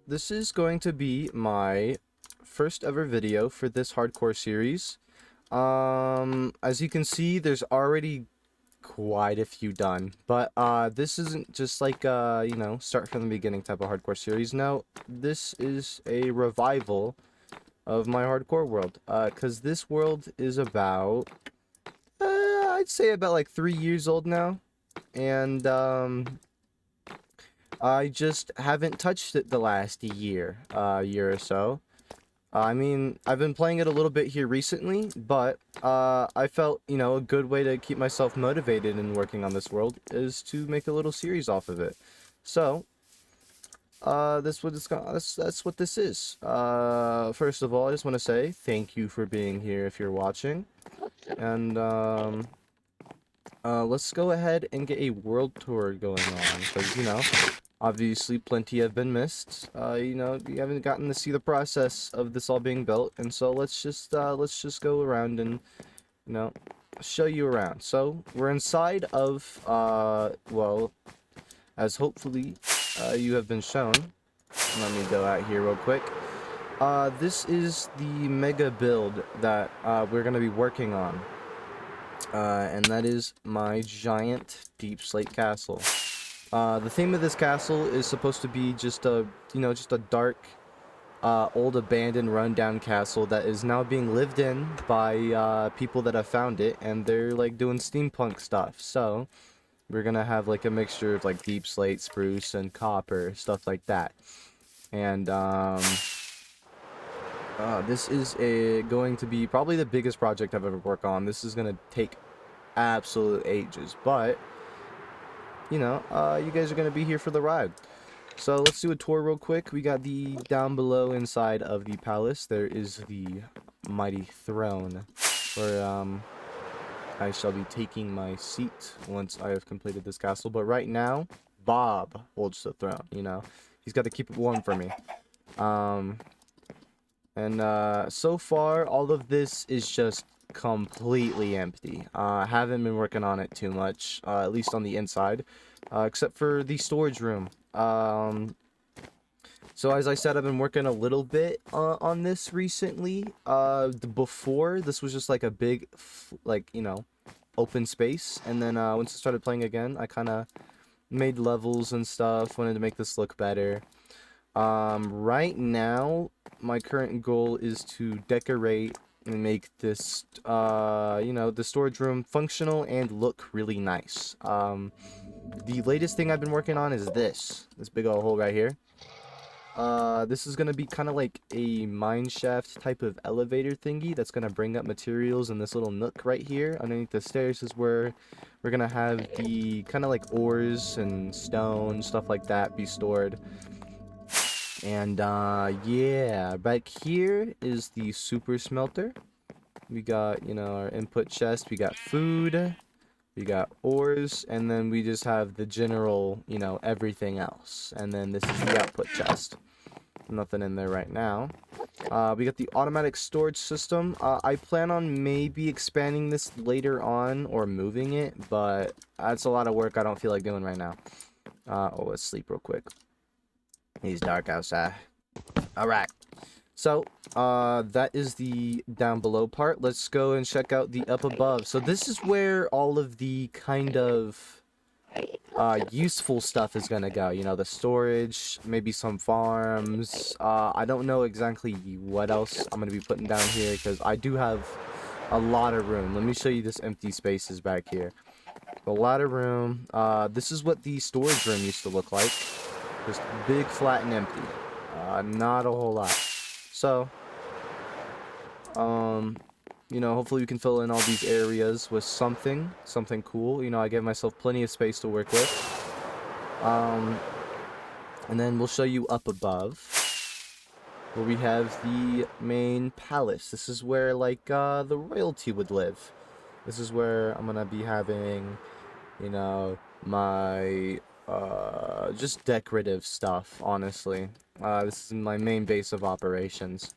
this is going to be my first ever video for this hardcore series. As you can see, there's already quite a few done, but this isn't just like start from the beginning type of hardcore series. No, this is a revival of my hardcore world. Cause this world is about I'd say about like 3 years old now, and I just haven't touched it the last year or so. I mean, I've been playing it a little bit here recently, but I felt, a good way to keep myself motivated in working on this world is to make a little series off of it. So, that's what this is. First of all, I just want to say thank you for being here if you're watching, and let's go ahead and get a world tour going on, because, obviously plenty have been missed. You haven't gotten to see the process of this all being built, and so let's just go around and, show you around. So, we're inside of, well, as hopefully, you have been shown. Let me go out here real quick. This is the mega build that, we're gonna be working on. And that is my giant deep slate castle. The theme of this castle is supposed to be just a dark, old abandoned rundown castle that is now being lived in by, people that have found it, and they're, like, doing steampunk stuff. So, we're gonna have, like, a mixture of, like, deep slate, spruce, and copper, stuff like that. And, this is going to be probably the biggest project I've ever worked on. This is gonna take absolute ages, but you guys are gonna be here for the ride. So let's do a tour real quick. We got the down below inside of the palace. There is the mighty throne, where I shall be taking my seat once I have completed this castle. But right now, Bob holds the throne. He's got to keep it warm for me. And so far, all of this is just completely empty. Haven't been working on it too much, at least on the inside, except for the storage room. So as I said, I've been working a little bit on this recently. Before, this was just like a big, open space, and then once I started playing again, I kind of made levels and stuff, wanted to make this look better. Right now, my current goal is to decorate and make this, the storage room functional and look really nice. The latest thing I've been working on is this big old hole right here. This is gonna be kind of like a mine shaft type of elevator thingy that's gonna bring up materials in this little nook right here. Underneath the stairs is where we're gonna have the kind of like ores and stone, stuff like that, be stored. And, yeah, back here is the super smelter. We got, our input chest, we got food, we got ores, and then we just have the general, everything else. And then this is the output chest. Nothing in there right now. We got the automatic storage system. I plan on maybe expanding this later on or moving it, but that's a lot of work I don't feel like doing right now. Let's sleep real quick. It's dark outside. Alright. So, that is the down below part. Let's go and check out the up above. So this is where all of the kind of, useful stuff is gonna go. The storage, maybe some farms. I don't know exactly what else I'm gonna be putting down here, because I do have a lot of room. Let me show you this empty spaces back here. A lot of room. This is what the storage room used to look like. Just big, flat, and empty. Not a whole lot. So, hopefully we can fill in all these areas with something cool. I give myself plenty of space to work with. And then we'll show you up above, where we have the main palace. This is where, the royalty would live. This is where I'm gonna be having, my just decorative stuff, honestly. This is my main base of operations.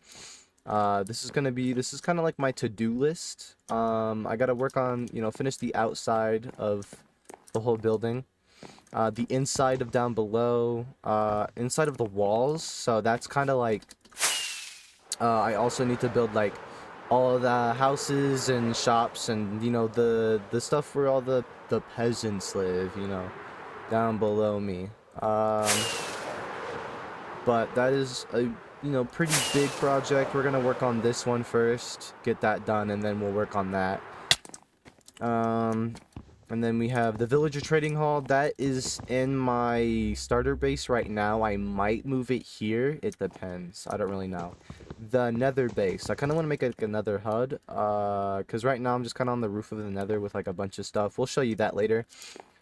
This is kind of like my to-do list. I gotta work on, finish the outside of the whole building. the inside of down below, inside of the walls. So that's kind of like, I also need to build like all of the houses and shops and, you know, the stuff where all the peasants live, you know, down below me. Um, but that is a, pretty big project. We're gonna work on this one first, get that done, and then we'll work on that. And then we have the villager trading hall. That is in my starter base right now. I might move it here. It depends. I don't really know. The nether base. I kind of want to make like another HUD. Because right now I'm just kind of on the roof of the nether with like a bunch of stuff. We'll show you that later.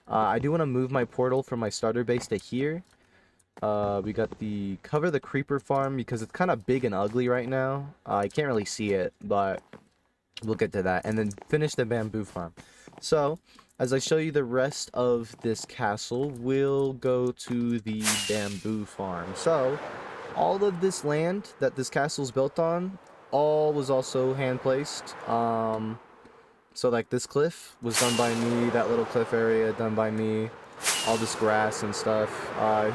I do want to move my portal from my starter base to here. We got the cover the creeper farm because it's kind of big and ugly right now. I can't really see it, but we'll get to that. And then finish the bamboo farm. So, as I show you the rest of this castle, we'll go to the bamboo farm. So, all of this land that this castle's built on, all was also hand-placed. So like this cliff was done by me, that little cliff area done by me, all this grass and stuff.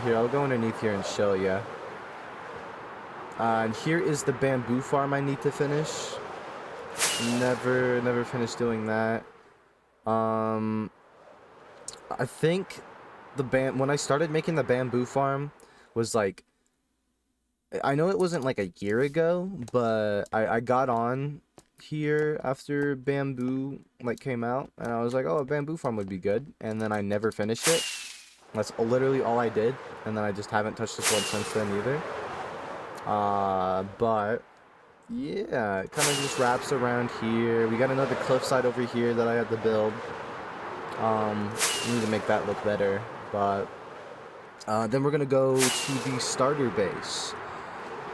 Here, I'll go underneath here and show you. And here is the bamboo farm I need to finish. Never finished doing that. I think when I started making the bamboo farm was like, I know it wasn't like a year ago, but I got on here after bamboo like came out, and I was like, oh, a bamboo farm would be good, and then I never finished it. That's literally all I did, and then I just haven't touched this one since then either. But yeah, it kind of just wraps around here. We got another cliffside over here that I had to build. Need to make that look better, but then we're gonna go to the starter base.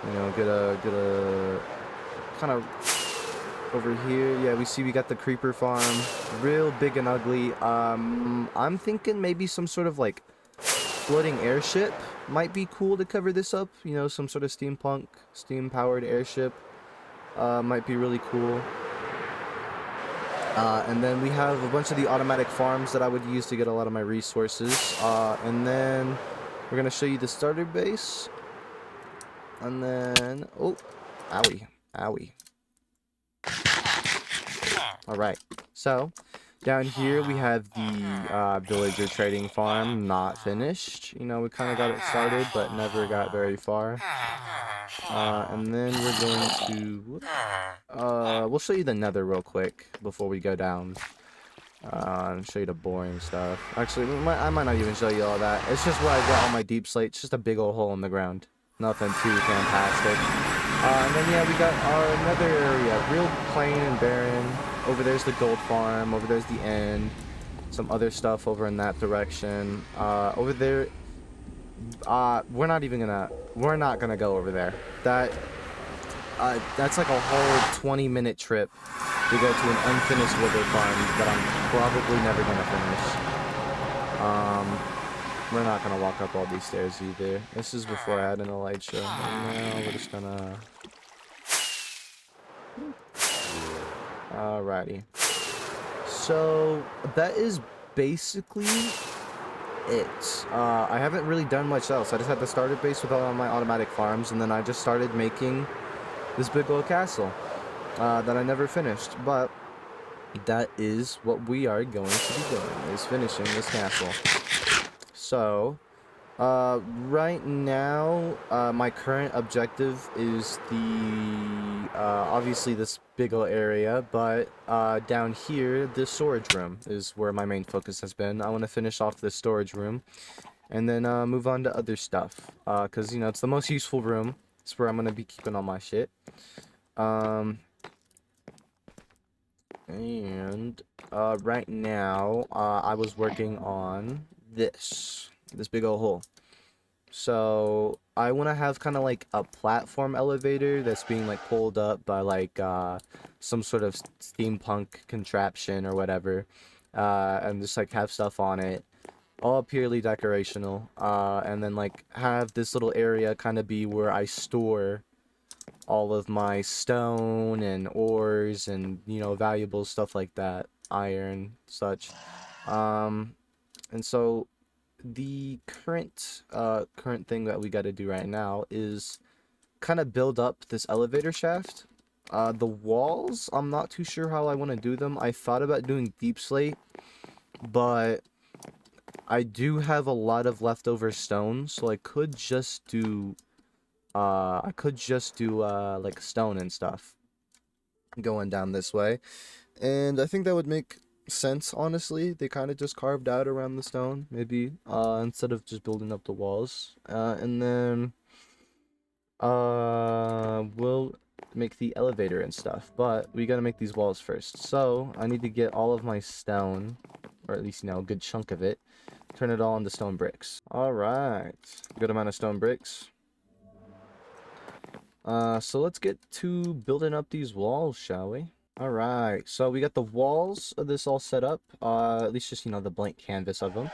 You know, get a kind of over here. Yeah, we got the creeper farm, real big and ugly. I'm thinking maybe some sort of like floating airship might be cool to cover this up. You know, some sort of steam-powered airship might be really cool. And then we have a bunch of the automatic farms that I would use to get a lot of my resources. And then we're gonna show you the starter base. And then, oh, owie. Alright, so down here we have the villager trading farm, not finished. You know, we kind of got it started, but never got very far. And then we're going to, we'll show you the nether real quick before we go down. And show you the boring stuff. Actually, I might not even show you all that. It's just where I got all my deep slate. It's just a big old hole in the ground. Nothing too fantastic. And then, yeah, we got our nether area. Real plain and barren. Over there's the gold farm. Over there's the end. Some other stuff over in that direction. Over there, we're not gonna go over there. That's like a whole 20-minute trip to go to an unfinished wither farm that I'm probably never gonna finish. We're not gonna walk up all these stairs either. This is before I had an Elytra. And now we're just gonna... Alrighty. So, that is basically it. I haven't really done much else. I just had the starter base with all of my automatic farms, and then I just started making this big old castle that I never finished. But that is what we are going to be doing, is finishing this castle. So, right now, my current objective is obviously this big ol' area, but, down here, the storage room is where my main focus has been. I want to finish off the storage room, and then, move on to other stuff, because, you know, it's the most useful room. It's where I'm going to be keeping all my shit. And, right now, I was working on this big old hole. So I want to have kind of like a platform elevator that's being like pulled up by like some sort of steampunk contraption or whatever, and just like have stuff on it, all purely decorational, and then like have this little area kind of be where I store all of my stone and ores and, you know, valuable stuff like that, iron, such. And so the current thing that we got to do right now is kind of build up this elevator shaft. The walls, I'm not too sure how I want to do them. I thought about doing deep slate, but I do have a lot of leftover stone, so I could just do like stone and stuff going down this way. And I think that would make sense, honestly. They kind of just carved out around the stone, maybe, instead of just building up the walls. And then we'll make the elevator and stuff, but we gotta make these walls first. So I need to get all of my stone, or at least, a good chunk of it, turn it all into stone bricks. All right, good amount of stone bricks. So let's get to building up these walls, shall we? All right, so we got the walls of this all set up. At least just, the blank canvas of them.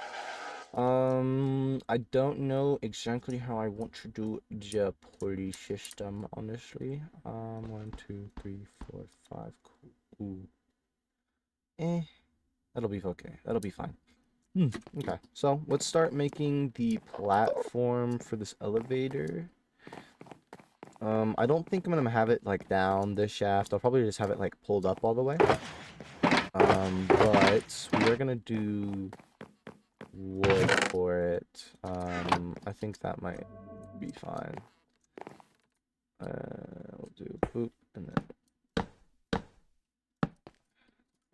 I don't know exactly how I want to do the pulley system, honestly. 1, 2, 3, 4, 5. Cool. Ooh. That'll be okay. That'll be fine. Okay. So let's start making the platform for this elevator. I don't think I'm gonna have it like down this shaft. I'll probably just have it like pulled up all the way. But we are gonna do wood for it. I think that might be fine. We'll do boop and then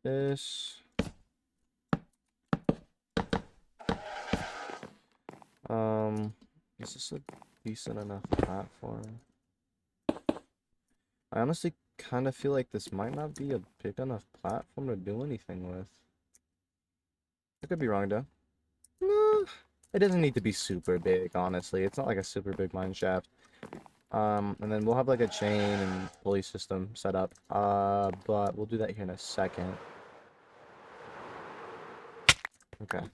this. Is this a decent enough platform? I honestly kind of feel like this might not be a big enough platform to do anything with. I could be wrong though. No, it doesn't need to be super big, honestly. It's not like a super big mine shaft. And then we'll have like a chain and pulley system set up. But we'll do that here in a second. Okay.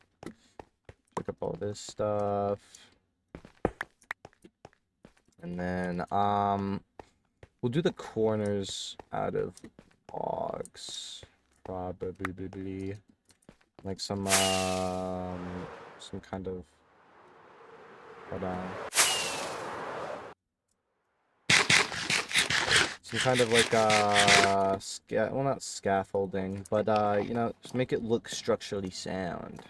Pick up all this stuff. And then, we'll do the corners out of logs. Probably. Like some kind of, hold on. Some kind of like, well, not scaffolding, but, just make it look structurally sound.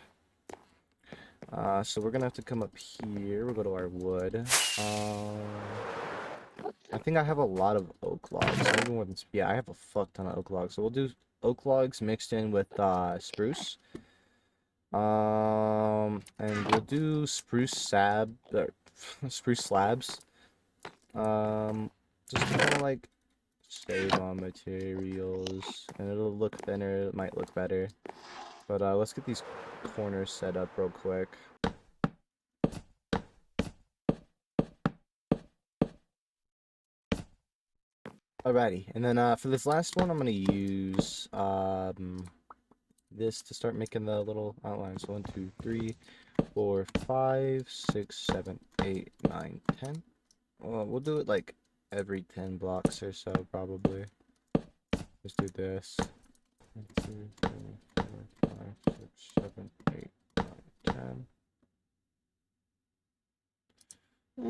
So we're gonna have to come up here. We'll go to our wood. I think I have a lot of oak logs. Maybe more than, yeah, I have a fuck ton of oak logs. So we'll do oak logs mixed in with, spruce. And we'll do spruce slabs. Just kind of like save on materials, and it'll look thinner. It might look better. But let's get these corners set up real quick. Alrighty, and then for this last one, I'm gonna use this to start making the little outlines. So 1, 2, 3, 4, 5, 6, 7, 8, 9, 10. Well, we'll do it like every 10 blocks or so, probably. Let's do this. 1, 2, 3, 4, 5, 6, 7, 8, 9, 10.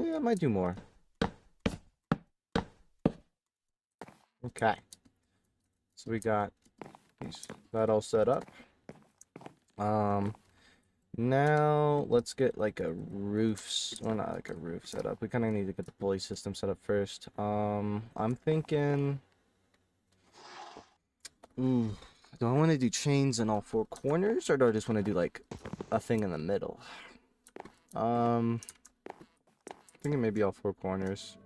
Yeah, I might do more. Okay. So we got that all set up. Now let's get like a well, not like a roof set up. We kind of need to get the pulley system set up first. I'm thinking, ooh, do I want to do chains in all 4 corners, or do I just want to do like a thing in the middle? I'm thinking maybe all 4 corners.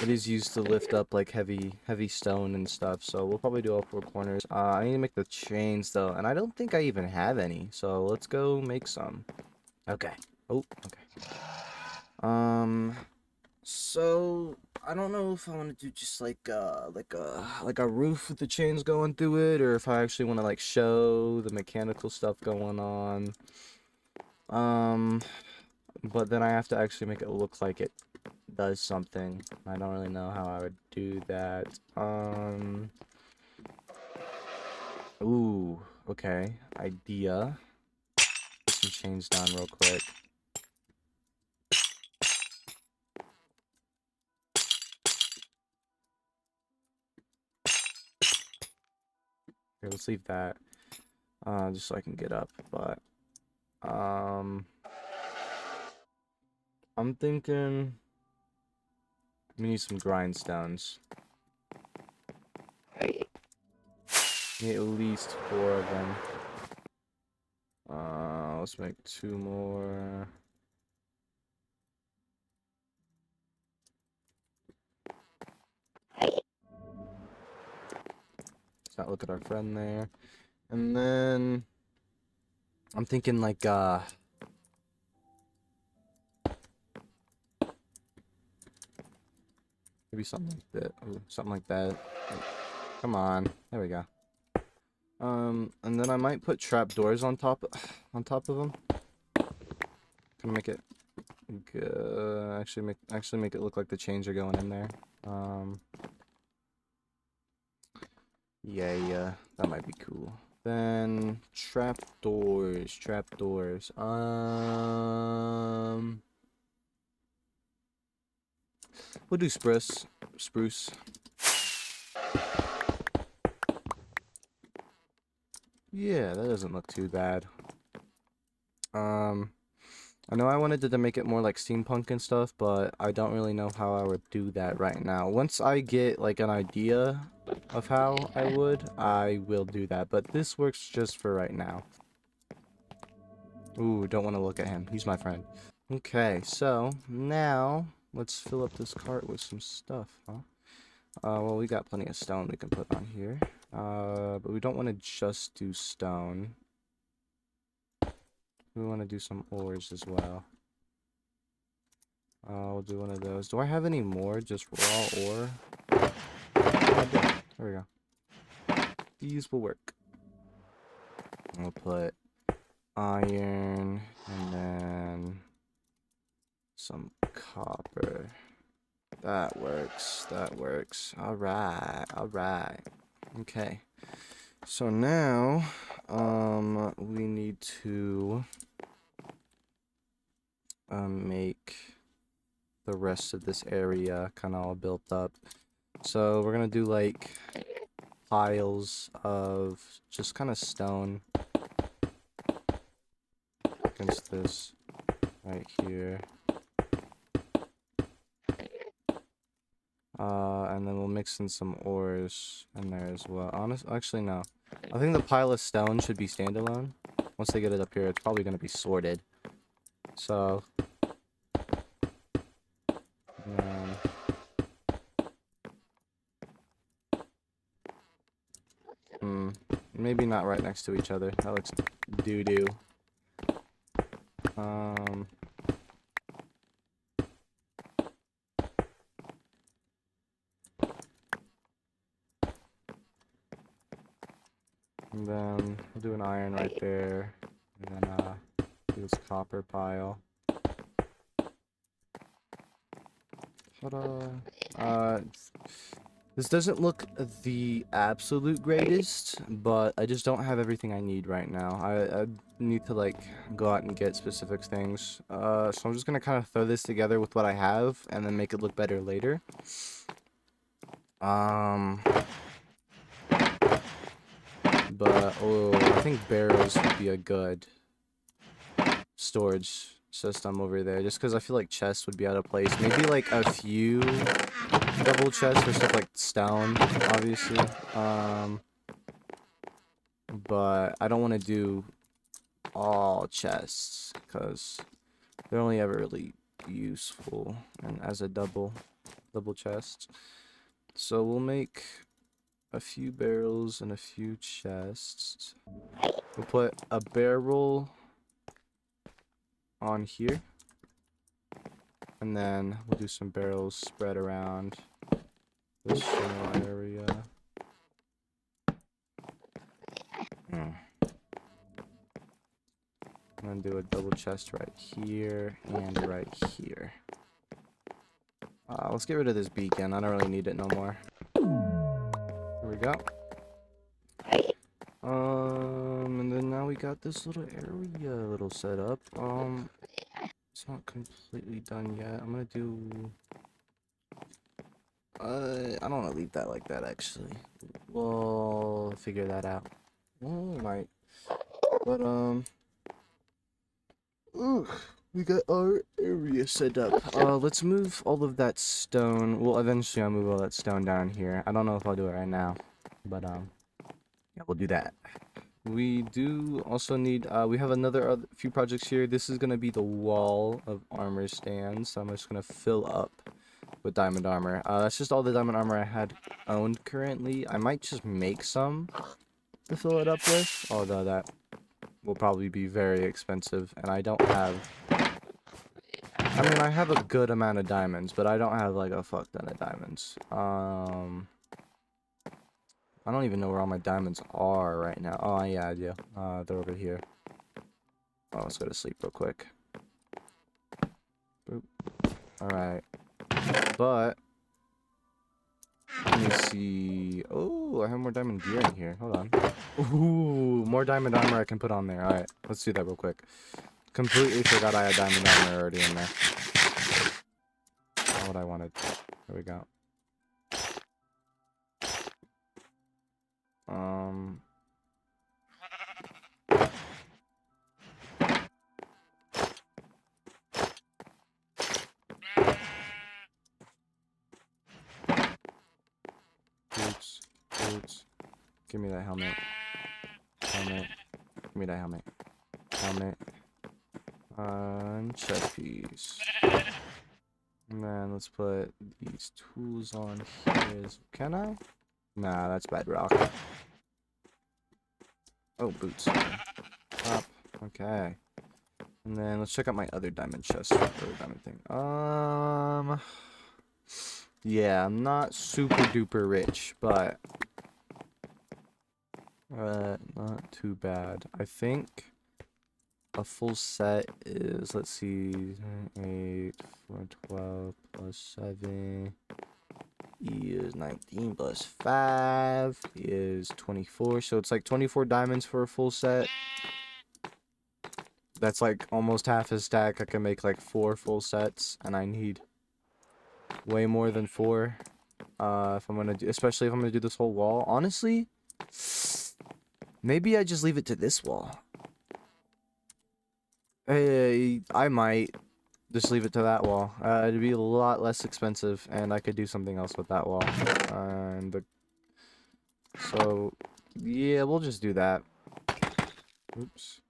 It is used to lift up like heavy stone and stuff, so we'll probably do all 4 corners. I need to make the chains though, and I don't think I even have any, so let's go make some. Okay. Oh, okay. So I don't know if I want to do just like a roof with the chains going through it, or if I actually want to like show the mechanical stuff going on. But then I have to actually make it look like it does something. I don't really know how I would do that. Ooh, okay. Idea. some chains down real quick. Here, let's leave that. Just so I can get up, but I'm thinking we need some grindstones. Need at least 4 of them. Let's make 2 more. Let's not look at our friend there. And then I'm thinking like maybe something like that. Ooh, something like that. Come on. There we go. And then I might put trapdoors on top of them. Can make it good. Actually make it look like the chains are going in there. Yeah, that might be cool. Then trapdoors. We'll do spruce. Yeah, that doesn't look too bad. I know I wanted to make it more like steampunk and stuff, but I don't really know how I would do that right now. Once I get like an idea of how I will do that, but this works just for right now. Ooh, don't want to look at him. He's my friend. Okay, so now let's fill up this cart with some stuff, huh? Well, we got plenty of stone we can put on here. But we don't want to just do stone. We want to do some ores as well. We'll do one of those. Do I have any more? Just raw ore? There we go. These will work. We'll put iron and then some copper. That works. Alright. Okay. So now, we need to make the rest of this area kind of all built up. So we're gonna do like piles of just kind of stone against this right here. And then we'll mix in some ores in there as well. Actually no. I think the pile of stone should be standalone. Once they get it up here, it's probably gonna be sorted. So maybe not right next to each other. That looks doo-doo. And then we'll do an iron right there. And then do this copper pile. Ta-da! This doesn't look the absolute greatest, but I just don't have everything I need right now. I need to like go out and get specific things. So I'm just gonna kind of throw this together with what I have and then make it look better later. But I think barrels would be a good storage system over there, just because I feel like chests would be out of place. Maybe like a few double chests for stuff like stone, obviously. But I don't want to do all chests because they're only ever really useful and as a double chest. So we'll make a few barrels and a few chests. We'll put a barrel on here, and then we'll do some barrels spread around this general area. And then do a double chest right here and right here. Let's get rid of this beacon. I don't really need it no more. There we go. And then now we got this little area little set up. It's not completely done yet. I'm gonna do... I don't want to leave that like that, actually. We'll figure that out. Alright. But, ooh, we got our area set up. Let's move all of that stone. Well, eventually I'll move all that stone down here. I don't know if I'll do it right now. But, yeah, we'll do that. We do also need, we have another few projects here. This is going to be the wall of armor stands. So I'm just going to fill up with diamond armor. That's just all the diamond armor I had owned currently. I might just make some to fill it up with, although that will probably be very expensive, and I don't have... I mean, I have a good amount of diamonds, but I don't have, like, a fuck ton of diamonds. I don't even know where all my diamonds are right now. Oh, yeah, I do. They're over here. Oh, let's go to sleep real quick. Boop. Alright. But... let me see... oh, I have more diamond gear in here. Hold on. Ooh, more diamond armor I can put on there. Alright, let's do that real quick. Completely forgot I had diamond armor already in there. Not what I wanted. There we go. Boots. Boots. Give me that helmet. Helmet. Give me that helmet. Helmet. And chest piece. And then let's put these tools on here. Can I? Nah, that's bedrock. Oh, boots. Up. Okay. And then let's check out my other diamond chest or diamond thing. Yeah, I'm not super duper rich, but not too bad. I think a full set is, let's see, 8, 4, 12 plus 7 is 19 plus 5 is 24. So it's like 24 diamonds for a full set. That's like almost half a stack. I can make like 4 full sets, and I need way more than 4. If I'm gonna do, especially if I'm gonna do this whole wall. Honestly, maybe I just leave it to this wall. Hey, I might just leave it to that wall. It'd be a lot less expensive, and I could do something else with that wall. So, yeah, we'll just do that. Oops.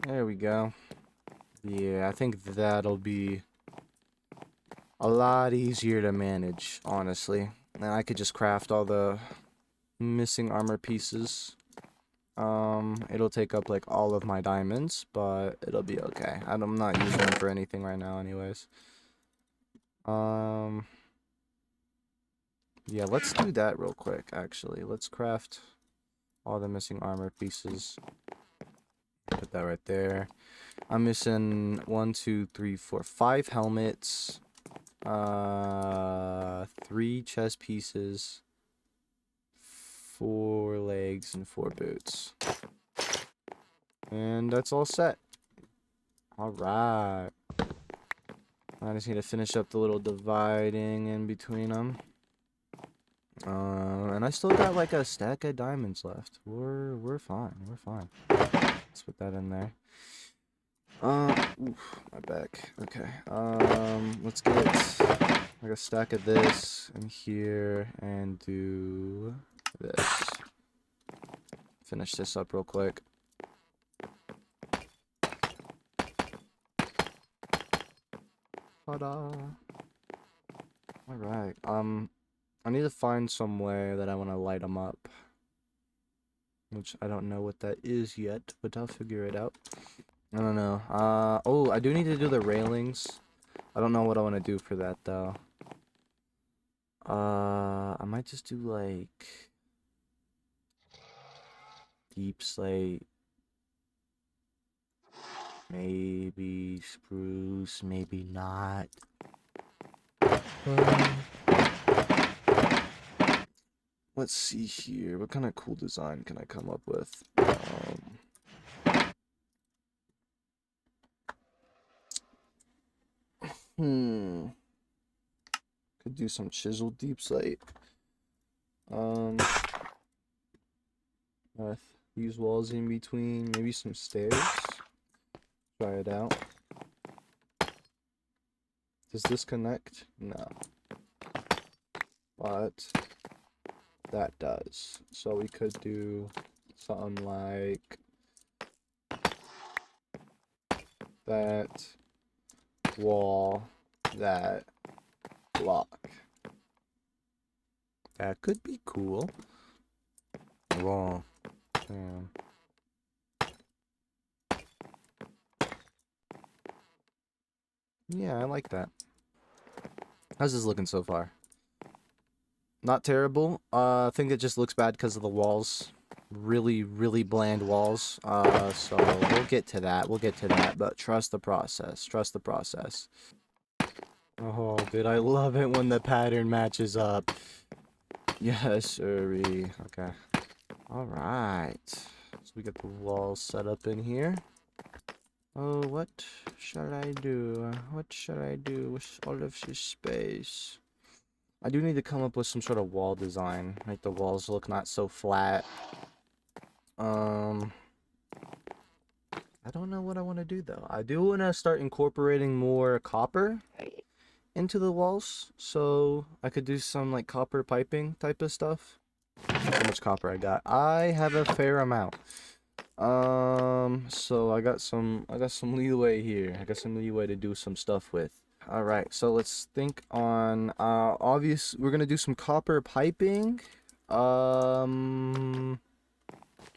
There we go. Yeah, I think that'll be a lot easier to manage, honestly. And I could just craft all the missing armor pieces. It'll take up like all of my diamonds, but it'll be okay. I'm not using them for anything right now anyways. Yeah, let's do that real quick, actually. Let's craft all the missing armor pieces. Put that right there. I'm missing 1, 2, 3, 4, 5 helmets. 3 chest pieces. 4 legs and 4 boots. And that's all set. Alright. I just need to finish up the little dividing in between them. And I still got like a stack of diamonds left. We're fine. We're fine. Let's put that in there. Oof, my back. Okay. Let's get like a stack of this in here and do this. Finish this up real quick. Ta-da! Alright, I need to find some way that I want to light them up. Which I don't know what that is yet, but I'll figure it out. I don't know. Oh, I do need to do the railings. I don't know what I want to do for that, though. I might just do, like... deep slate. Maybe spruce, maybe not. Let's see here. What kind of cool design can I come up with? Could do some chisel deep slate. With these walls in between, maybe some stairs. Try it out. Does this connect? No. But that does. So we could do something like that wall, that block. That could be cool. Wall. Yeah, I like that. How's this looking so far? Not terrible. I think it just looks bad because of the walls. Really, really bland walls. So we'll get to that. We'll get to that. But trust the process. Trust the process. Oh, dude, I love it when the pattern matches up. Yes, sirree. Okay. Alright. So we get the walls set up in here. Oh, what shall I do? What shall I do with all of this space? I do need to come up with some sort of wall design. Make the walls look not so flat. I don't know what I want to do though. I do want to start incorporating more copper into the walls. So I could do some like copper piping type of stuff. How much copper I got? I have a fair amount. So I got some leeway here. I got some leeway to do some stuff with. All right, so let's think on we're gonna do some copper piping.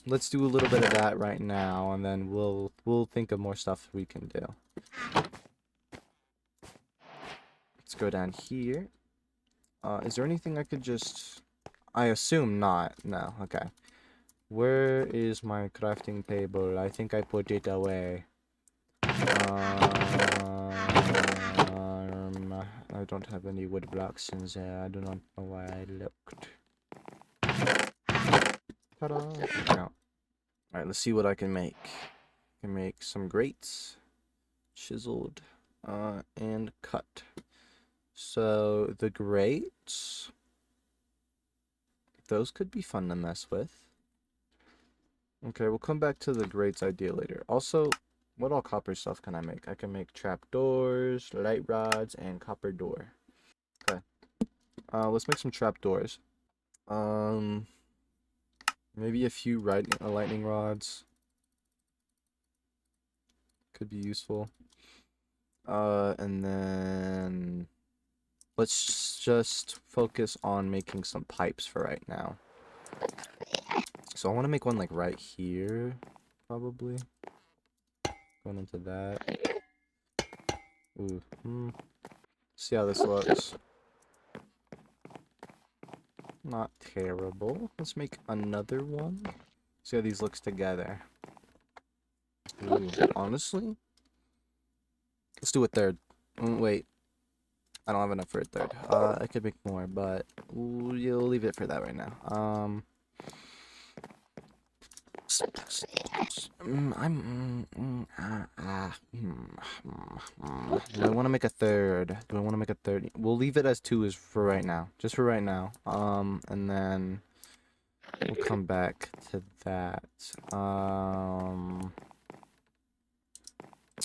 Let's do a little bit of that right now, and then we'll think of more stuff we can do. Let's go down here. Is there anything I could just? I assume not. No. Okay. Where is my crafting table? I think I put it away. I don't have any wood blocks in there. I do not know why I looked. Ta-da! No. Alright, let's see what I can make. I can make some grates, chiseled, and cut. So the grates, those could be fun to mess with. Okay, we'll come back to the grates idea later. Also, what all copper stuff can I make? I can make trapdoors, light rods, and copper door. Okay. Let's make some trapdoors. Maybe a few lightning rods could be useful. And then let's just focus on making some pipes for right now. So I want to make one like right here, probably. Going into that. Ooh. See how this looks. Not terrible. Let's make another one. See how these looks together. Ooh, honestly, let's do a third. Wait, I don't have enough for a third. I could make more, but you'll leave it for that right now. Do I want to make a third? Do I want to make a third? We'll leave it as two is for right now. Just for right now. And then we'll come back to that.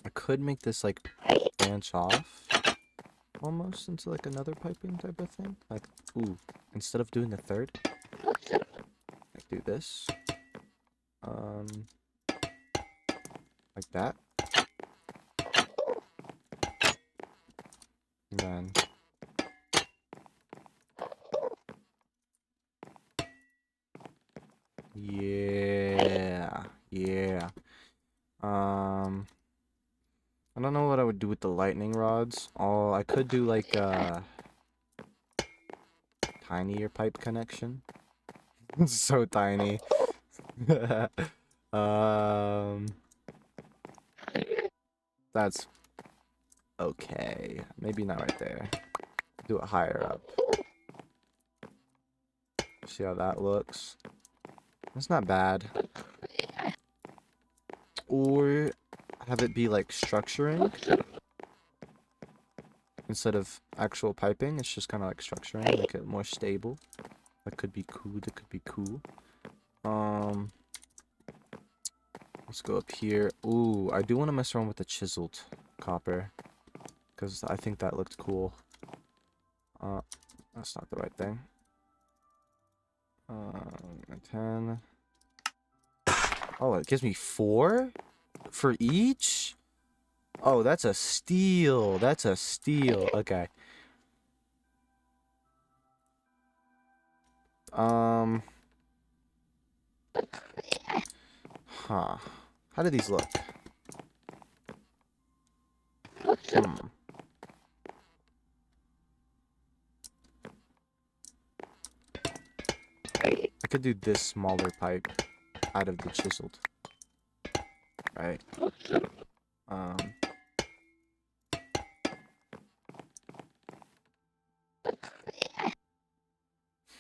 I could make this like branch off almost into like another piping type of thing. Like, ooh, instead of doing a third, like do this. Like that. And then yeah. I don't know what I would do with the lightning rods. Oh, I could do like a tinier pipe connection. It's so tiny. That's okay. Maybe not right there. Do it higher up. See how that looks? It's not bad. Or have it be like structuring. instead of actual piping. It's just kind of like structuring, make it more stable. That could be cool. That could be cool. Let's go up here. Ooh, I do want to mess around with the chiseled copper, because I think that looked cool. That's not the right thing. 10. Oh, it gives me 4 for each? Oh, that's a steal. That's a steal. Okay. Huh. How do these look? Hmm. I could do this smaller pipe out of the chiseled. Right? Um.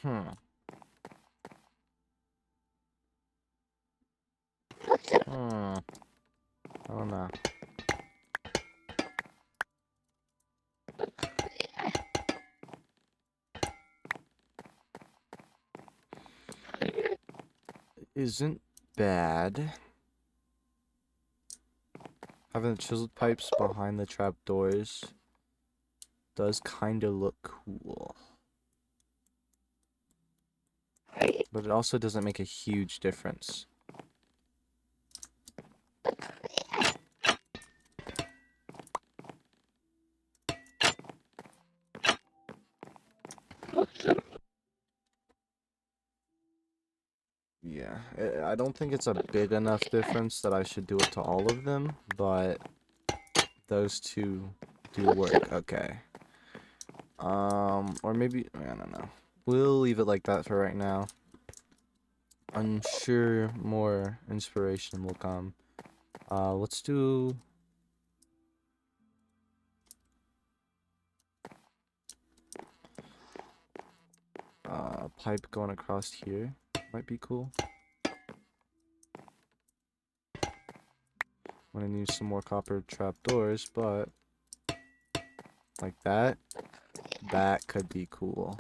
Hmm. Hmm. I don't know. Isn't bad. Having the chiseled pipes behind the trapdoors does kind of look cool. But it also doesn't make a huge difference. Yeah, I don't think it's a big enough difference that I should do it to all of them, but those two do work. Okay. Or maybe, I don't know. We'll leave it like that for right now. I'm sure more inspiration will come. Let's do... pipe going across here. Might be cool. I'm gonna need some more copper trapdoors, but... like that. That could be cool.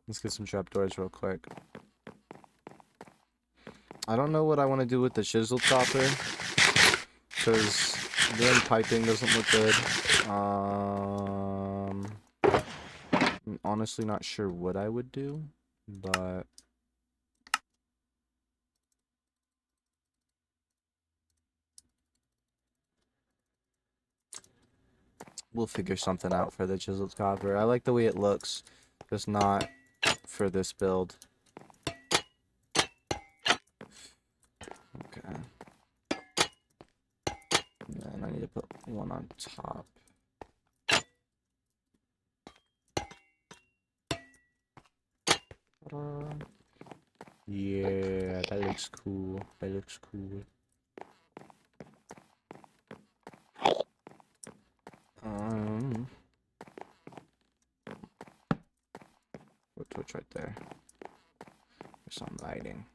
Let's get some trapdoors real quick. I don't know what I want to do with the chiseled copper, because doing piping doesn't look good. I'm honestly not sure what I would do, but we'll figure something out for the chiseled copper. I like the way it looks, just not for this build. Okay. And I need to put one on top. Yeah, that looks cool. That looks cool. Which right there. There's some lighting.